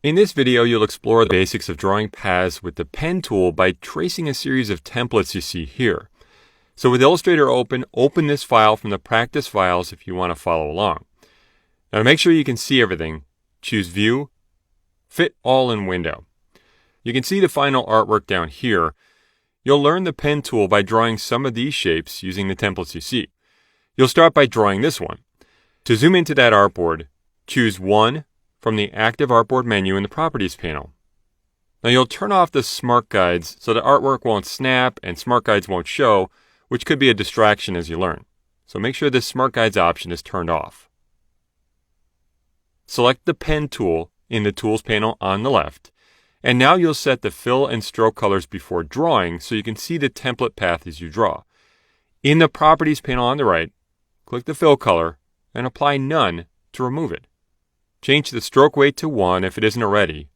In this video, you'll explore the basics of drawing paths with the pen tool by tracing a series of templates you see here. So with Illustrator open this file from the practice files if you want to follow along. Now to make sure you can see everything, choose View, Fit All in Window. You can see the final artwork down here. You'll learn the pen tool by drawing some of these shapes using the templates you see. You'll start by drawing this one. To zoom into that artboard, choose 1 from the Active Artboard menu in the Properties panel. Now you'll turn off the Smart Guides so the artwork won't snap and Smart Guides won't show, which could be a distraction as you learn. So make sure this Smart Guides option is turned off. Select the Pen tool in the Tools panel on the left, and now you'll set the fill and stroke colors before drawing so you can see the template path as you draw. In the Properties panel on the right, click the fill color and apply None to remove it. Change the stroke weight to 1 if it isn't already,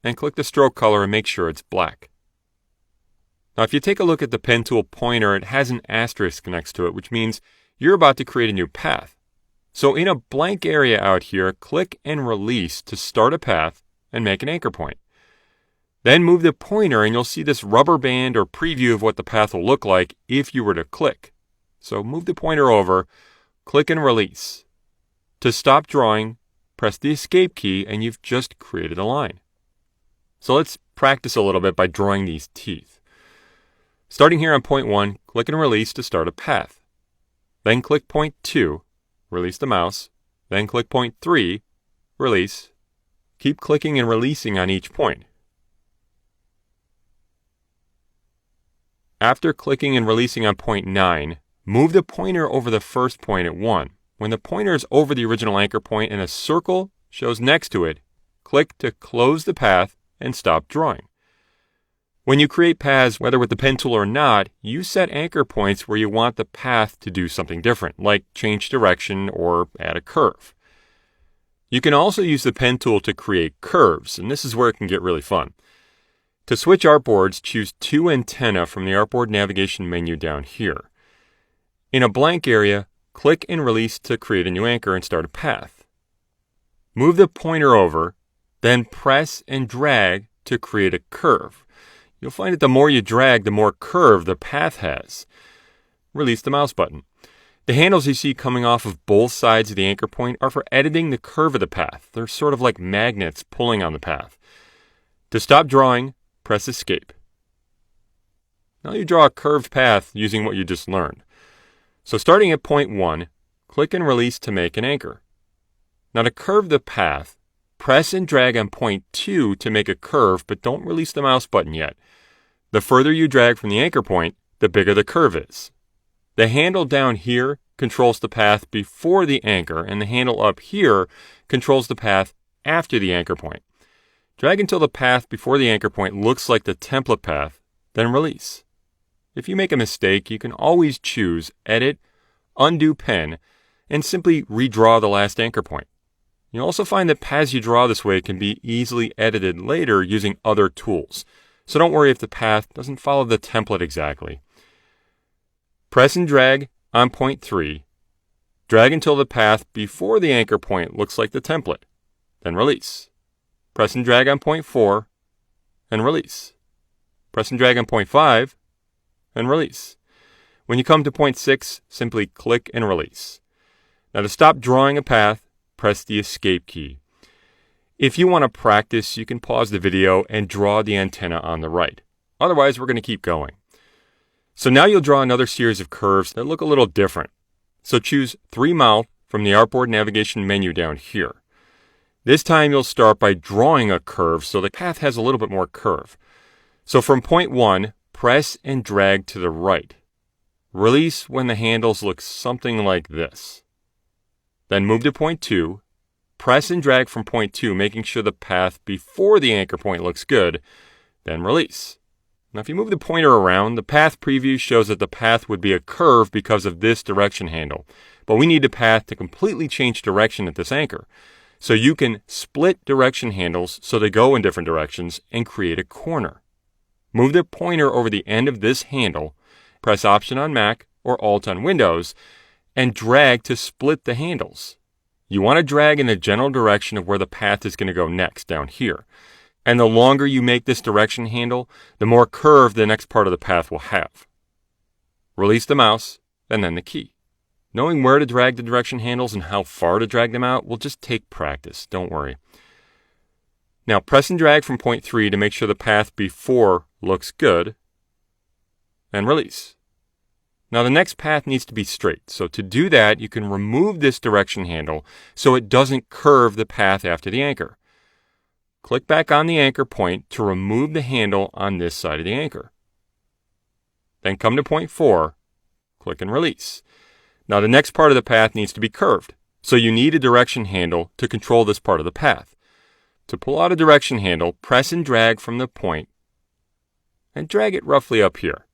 and click the stroke color and make sure it's black. Now if you take a look at the pen tool pointer, it has an asterisk next to it, which means you're about to create a new path. So in a blank area out here, click and release to start a path and make an anchor point. Then move the pointer and you'll see this rubber band or preview of what the path will look like if you were to click. So move the pointer over, click and release. To stop drawing, press the Escape key and you've just created a line. So let's practice a little bit by drawing these teeth. Starting here on point 1, click and release to start a path. Then click point 2, release the mouse. Then click point 3, release. Keep clicking and releasing on each point. After clicking and releasing on point 9, move the pointer over the first point at 1. When the pointer is over the original anchor point and a circle shows next to it, click to close the path and stop drawing. When you create paths, whether with the pen tool or not, you set anchor points where you want the path to do something different, like change direction or add a curve. You can also use the pen tool to create curves, and this is where it can get really fun. To switch artboards, choose To Antenna from the Artboard navigation menu down here. In a blank area, click and release to create a new anchor and start a path. Move the pointer over, then press and drag to create a curve. You'll find that the more you drag, the more curve the path has. Release the mouse button. The handles you see coming off of both sides of the anchor point are for editing the curve of the path. They're sort of like magnets pulling on the path. To stop drawing, press Escape. Now you draw a curved path using what you just learned. So starting at point 1, click and release to make an anchor. Now to curve the path, press and drag on point 2 to make a curve, but don't release the mouse button yet. The further you drag from the anchor point, the bigger the curve is. The handle down here controls the path before the anchor, and the handle up here controls the path after the anchor point. Drag until the path before the anchor point looks like the template path, then release. If you make a mistake, you can always choose Edit, Undo Pen, and simply redraw the last anchor point. You'll also find that paths you draw this way can be easily edited later using other tools. So don't worry if the path doesn't follow the template exactly. Press and drag on point 3. Drag until the path before the anchor point looks like the template. Then release. Press and drag on point 4 and release. Press and drag on point 5 and release. When you come to point 6, simply click and release. Now to stop drawing a path, press the Escape key. If you want to practice, you can pause the video and draw the antenna on the right. Otherwise, we're going to keep going. So now you'll draw another series of curves that look a little different. So choose 3 Mouth from the Artboard navigation menu down here. This time you'll start by drawing a curve so the path has a little bit more curve. So from point 1, press and drag to the right. Release when the handles look something like this. Then move to point 2, press and drag from point 2, making sure the path before the anchor point looks good, then release. Now if you move the pointer around, the path preview shows that the path would be a curve because of this direction handle, but we need the path to completely change direction at this anchor. So you can split direction handles so they go in different directions and create a corner. Move the pointer over the end of this handle, press Option on Mac or Alt on Windows, and drag to split the handles. You want to drag in the general direction of where the path is going to go next, down here. And the longer you make this direction handle, the more curve the next part of the path will have. Release the mouse, and then the key. Knowing where to drag the direction handles and how far to drag them out will just take practice, don't worry. Now press and drag from point 3 to make sure the path before looks good, and release. Now the next path needs to be straight, so to do that you can remove this direction handle so it doesn't curve the path after the anchor. Click back on the anchor point to remove the handle on this side of the anchor. Then come to point 4, click and release. Now the next part of the path needs to be curved, so you need a direction handle to control this part of the path. To pull out a direction handle, press and drag from the point and drag it roughly up here.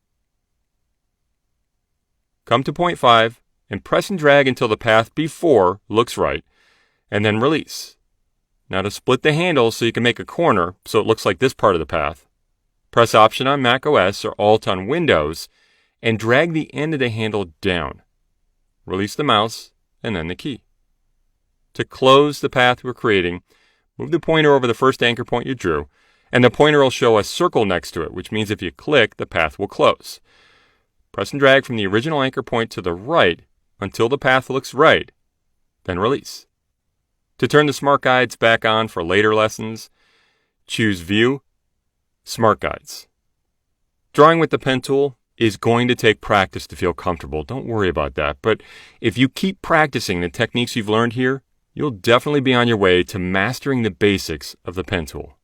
Come to point 5 and press and drag until the path before looks right, and then release. Now to split the handle so you can make a corner so it looks like this part of the path, press Option on Mac OS or Alt on Windows and drag the end of the handle down. Release the mouse and then the key. To close the path we're creating, move the pointer over the first anchor point you drew, and the pointer will show a circle next to it, which means if you click, the path will close. Press and drag from the original anchor point to the right until the path looks right, then release. To turn the Smart Guides back on for later lessons, choose View, Smart Guides. Drawing with the pen tool is going to take practice to feel comfortable. Don't worry about that. But if you keep practicing the techniques you've learned here, you'll definitely be on your way to mastering the basics of the pen tool.